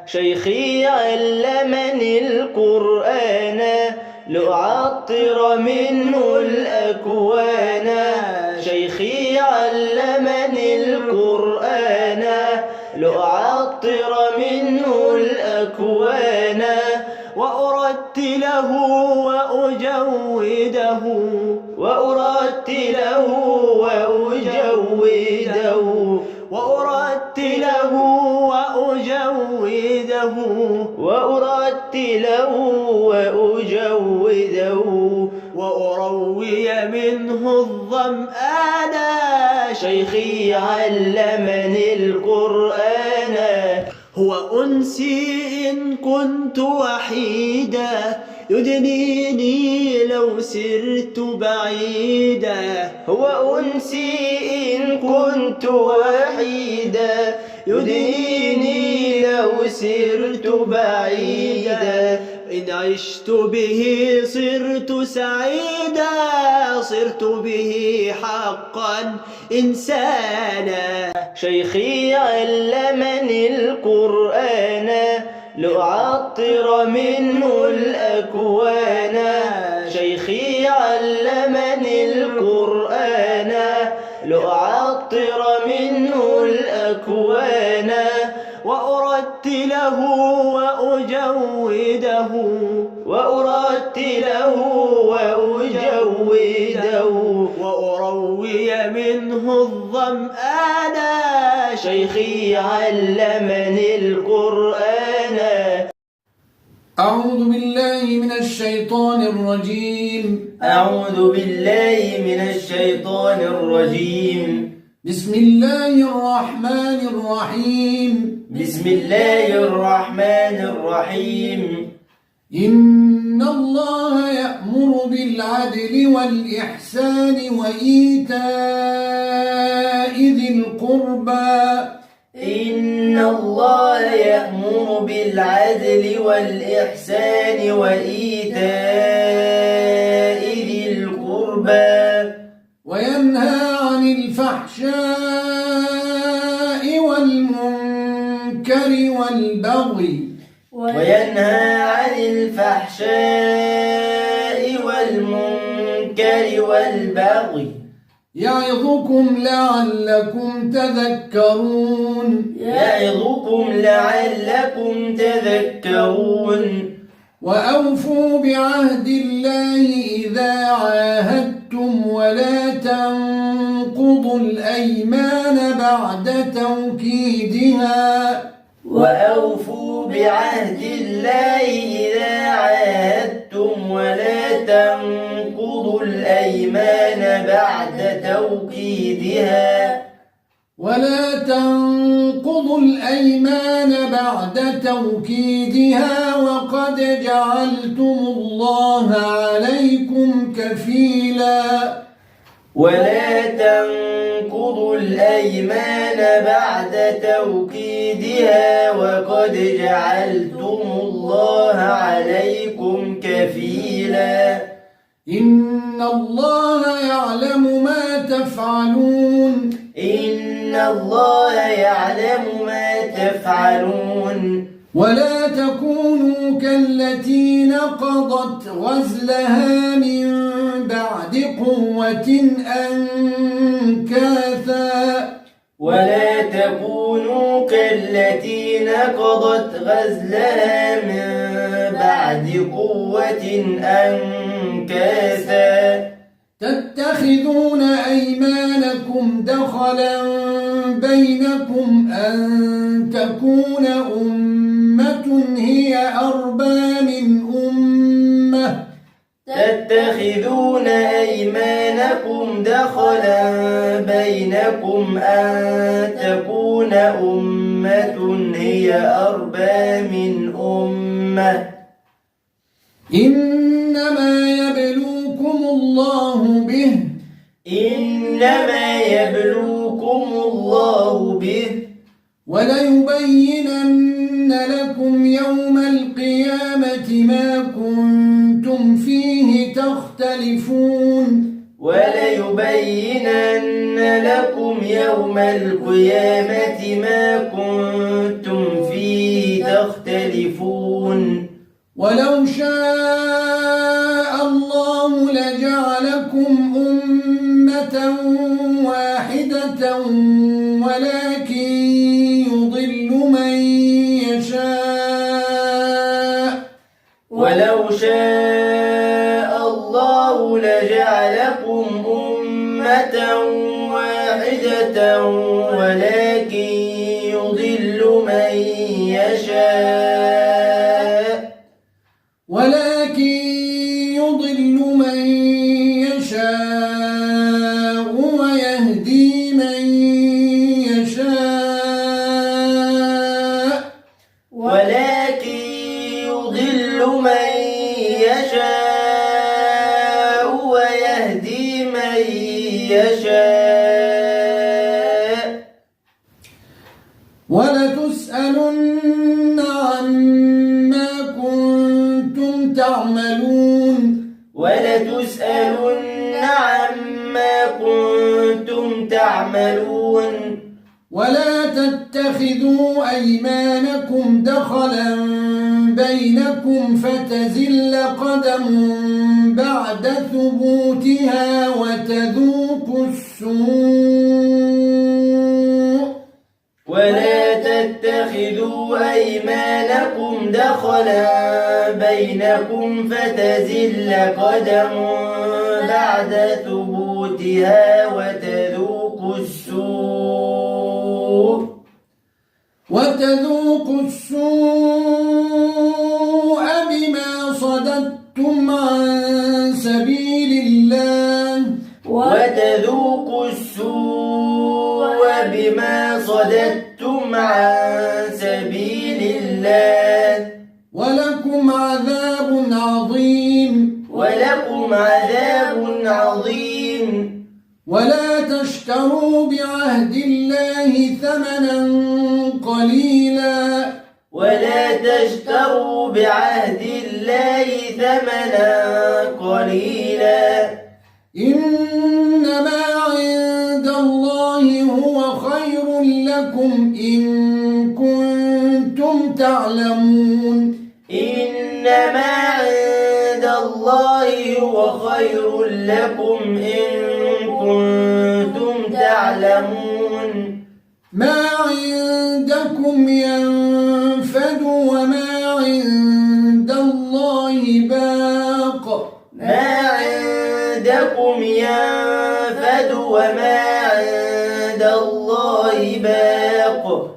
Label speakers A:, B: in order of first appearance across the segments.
A: شيخي علمني القرآن لأعطر منه الأكوان. شيخي علمني القرآن لأعطر منه الأكوان، وأرتله وأجوده وأرتله وأجوده وأرتله وأجوده وأرتله وأجوده وأروي منه الظمآن. شيخي علمني القرآن هو أنسي إن كنت وحيدا، يدنيني لو سرت بعيدا. هو أنسي إن كنت وحيدا، يدنيني لو سرت بعيدا. إن عشت به صرت سعيدا، صرت به حقا إنسانا. شيخي علمني القرآن لأعطر منه الأكوان. شيخي علمني القرآن لأعطر منه الأكوان، وأرتله وأجوده وأرتله وأجوده وأروي منه الظمآن. شيخي علمني القرآن.
B: أعوذ بالله من الشيطان الرجيم.
A: أعوذ بالله من الشيطان الرجيم.
B: بسم الله الرحمن الرحيم.
A: بسم الله الرحمن الرحيم.
B: إن الله يأمر بالعدل والإحسان وإيتاء ذي القربى.
A: إن الله يأمر بالعدل والإحسان وإيتاء ذي القربى
B: وينهى عن الفحشاء والمنكر والبغي.
A: وينهى عن الفحشاء والمنكر والبغي
B: يعظكم لعلكم تذكرون.
A: يعظكم لعلكم تذكرون.
B: وأوفوا بعهد الله إذا عاهدتم، ولا تنقضوا الأيمان بعد توكيدها.
A: وأوفوا بعهد الله إذا عاهدتم، ولا تنقضوا الأيمان بعد توكيدها.
B: ولا تنقضوا الأيمان بعد توكيدها وقد جعلتم الله عليكم كفيلا.
A: ولا تنقضوا الأيمان بعد توكيدها وقد جعلتم الله عليكم كفيلا.
B: إن الله يعلم ما تفعلون.
A: إن الله يعلم ما تفعلون.
B: ولا تكونوا كالتي نقضت غزلها من بعد قوة أنكاثا.
A: ولا تكونوا كالتي نقضت غزلها من بعد قوة أنكاثا.
B: تتخذون أيمانكم دخلا بينكم أن تكون أمة هي أربى من أمة.
A: تتخذون أيمانكم دخلا بينكم أن تكون أمة هي أربى من أمة.
B: إنما يبلوكم الله به.
A: إنما يبلوكم الله به.
B: وليبينن لكم يوم القيامة ما كنتم فيه تختلفون.
A: وليبينن لكم يوم القيامة ما كنتم فيه تختلفون
B: ولو شاء الله لجعلكم أمة واحدة ولكن يضل من يشاء
A: ولو شاء الله لجعلكم أمة واحدة ولكن يضل من يشاء
B: ويهدي من يشاء
A: ولكن يضل من يشاء ويهدي من يشاء
B: ولتسألن عما كنتم تعملون
A: ولتسألن عما كنتم تعملون
B: ولا تتخذوا أيمانكم دخلا بينكم فتزل قدم بعد ثبوتها وتذوقوا السوء
A: ولا تتخذوا أيمانكم دخلا بينكم فتزل قدم بعد ثبوتها
B: وتذوقوا السوء بما صددتم عن سبيل الله
A: وتذوقوا السوء بما صددتم عن سبيل الله
B: ولكم عذاب عظيم ولا تشتروا بعهد الله ثمنا
A: قليلا
B: إنما عند الله هو خير لكم إن كنتم تعلمون
A: إنما عند الله هو خير لكم إن كنتم تعلمون
B: ما عندكم ينفد وما عند الله باق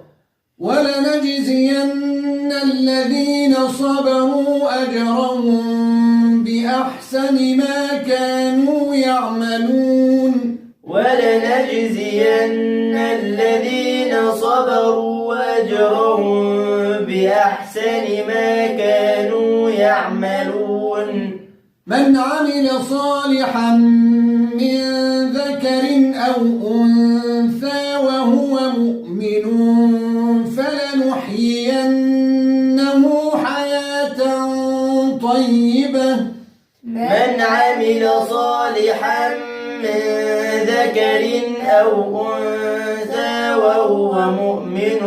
B: ولنجزين الذين صبروا أجرهم بأحسن ما كانوا يعملون
A: ولنجزين الذين صبروا أجرهم بأحسن ما كانوا يعملون
B: من عمل صالحا من ذكر أو أنثى وهو مؤمن فلنحيينه حياة طيبة
A: من عمل صالحا من ذكر أو أنثى وهو مؤمن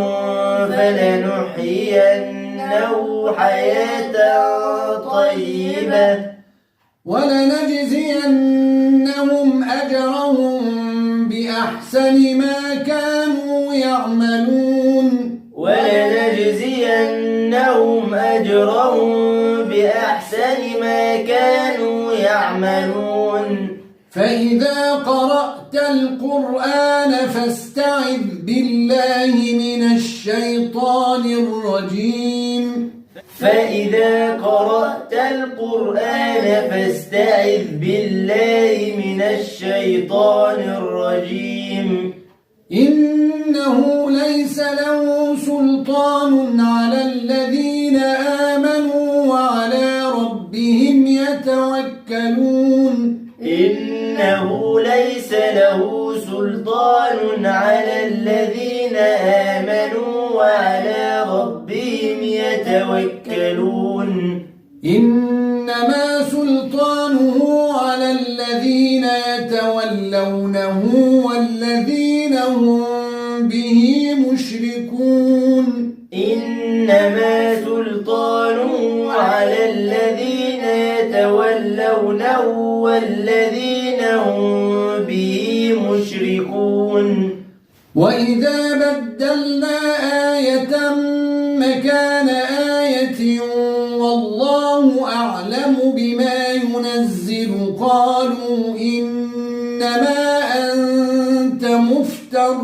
A: فلنحيينه حياة طيبة
B: ولنجزينهم أجرهم بأحسن ما كانوا يعملون
A: ولنجزينهم أجرهم بأحسن ما كانوا يعملون
B: فإذا قرأت القرآن فاستعذ بالله من الشيطان الرجيم
A: فإذا قرأت القرآن فاستعذ بالله من الشيطان الرجيم
B: إنه ليس له سلطان على الذين آمنوا وعلى ربهم يتوكلون
A: إنه ليس له سلطان على الذين آمنوا وعلى ربهم يتوكلون
B: إنما سلطانه على الذين يتولونه والذين هم به مشركون
A: إنما والذين هم به مشركون
B: وإذا بدلنا آية مكان آية والله أعلم بما ينزل قالوا إنما أنت مفتر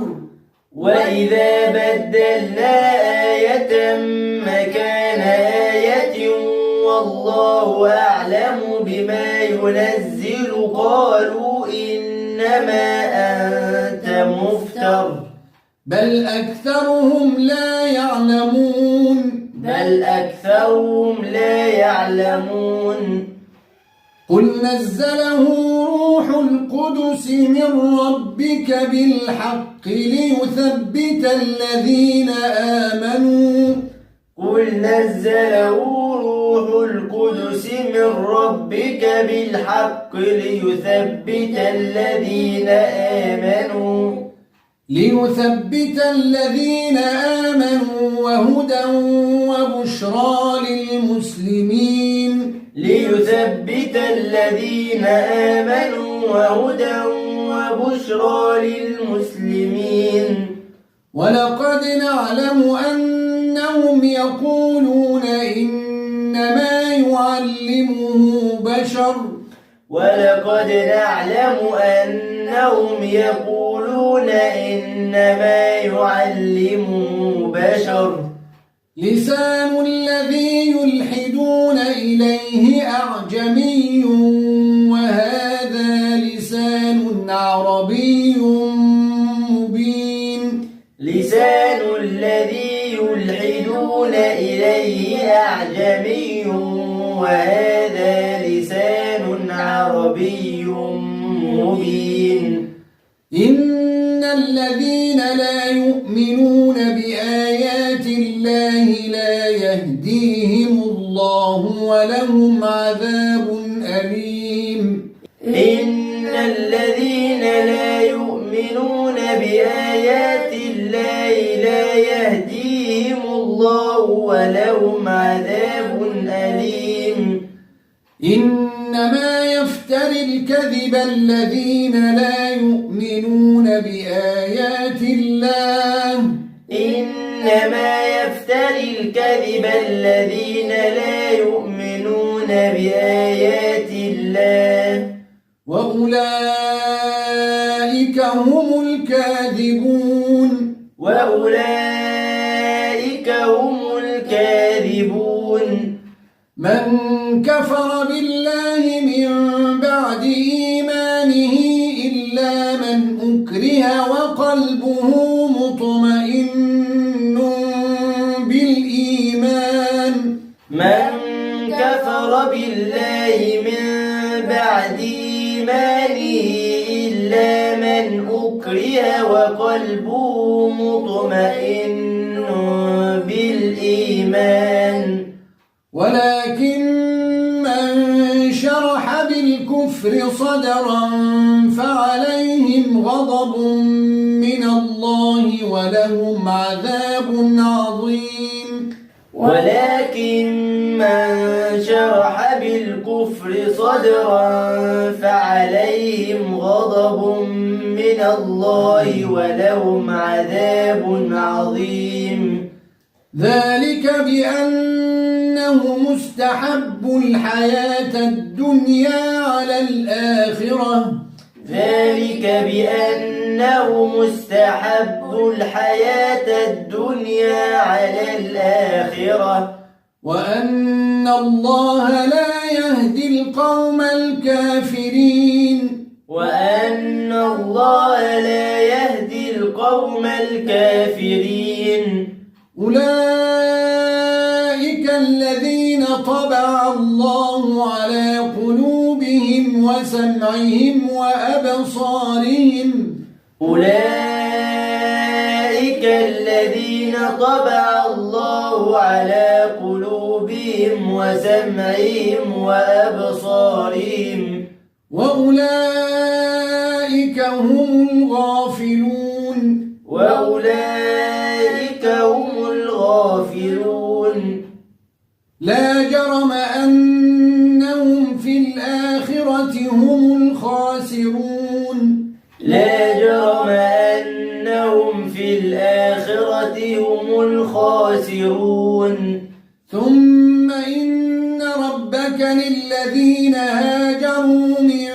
A: وإذا بدلنا آية مكان آية والله أعلم بما ينزل قالوا إنما أنت مفتر
B: بل أكثرهم لا يعلمون قل نزله روح القدس من ربك بالحق ليثبت الذين آمنوا
A: قل نزله روح القدس من ربك بالحق
B: ليثبت الذين آمنوا وهدى وبشرى للمسلمين ولقد نعلم أنهم يقولون إنما يعلمه بشر لسان الذي يلحدون إليه أعجمي وهذا لسان عربي مبين إن الذين لا يؤمنون بآيات الله لا يهديهم الله ولهم عذاب أليم
A: إن الذين لا يؤمنون بآيات الله لا يهديهم الله ولهم عذاب أليم
B: إنما يفتري الكذب الذين لا يؤمنون بآيات الله وأولئك هم الكاذبون من كفر بالله من بعد إيمانه إلا من أكره وقلبه مطمئن بالإيمان ولكن من شرح بالكفر صدرا فعليهم غضب من الله ولهم عذاب
A: عظيم
B: ذلك بأنه مستحب الحياة الدنيا على الآخرة وأن الله لا يهدي القوم الكافرين أولئك الذين طبع الله على قلوبهم وسمعهم وأبصارهم وأولئك هم الغافلون لا جرم أنهم في الآخرة هم الخاسرون
A: لا جرم أنهم في الآخرة هم الخاسرون
B: ثم إن ربك للذين هاجروا من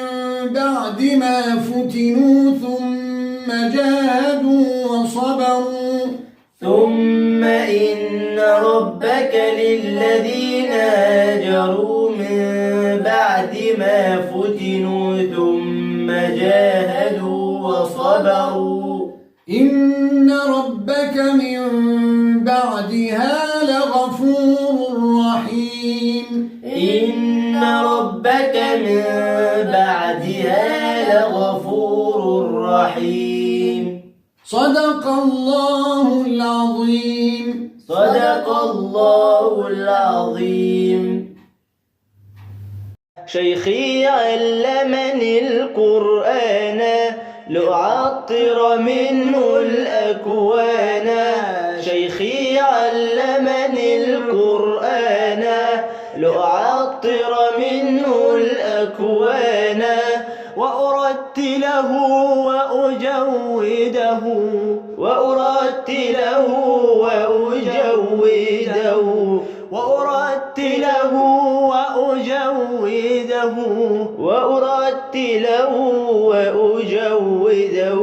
B: بعد ما فتنوا ثم جاهدوا وصبروا
A: ثم إن ربك للذين هاجروا من بعد ما فتنوا ثم جاهدوا وصبروا
B: إن ربك من بعدها لغفور رحيم
A: إن ربك من بعدها لغفور رحيم
B: صدق الله العظيم
A: صدق الله العظيم شيخي علمني القرآن لأعطر منه الأكوان شيخي علمني القرآن لأعطر منه الأكوان وأرتله وأجوده وأرتله وأجوده وأرتله وأجوده وأرتله وأجوده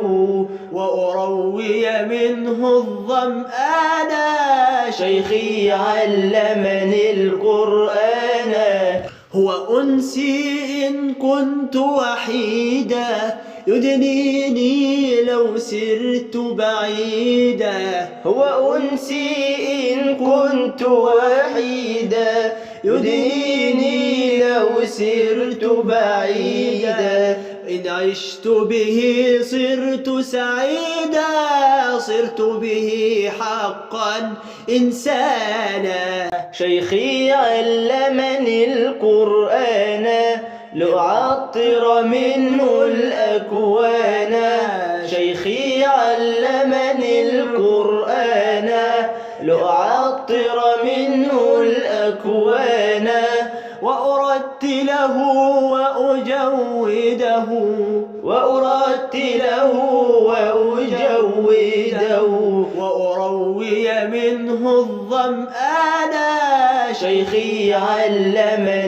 A: وأروي منه الظمآن شيخي علمني القرآن هو أنسي إن كنت وحيدا يدنيني لو سرت بعيدا هو أنسي إن كنت وحيدا يدنيني لو سرت بعيدا إن عشت به صرت سعيدا صرت به حقا إنسانا شيخي علمني القرآن لأعطر منه الأكوان شيخي علمني القرآن لأعطر منه الأكوان وأرتله وأجوده وأرتله وأجوده وأروي منه الظمآن شيخي علمني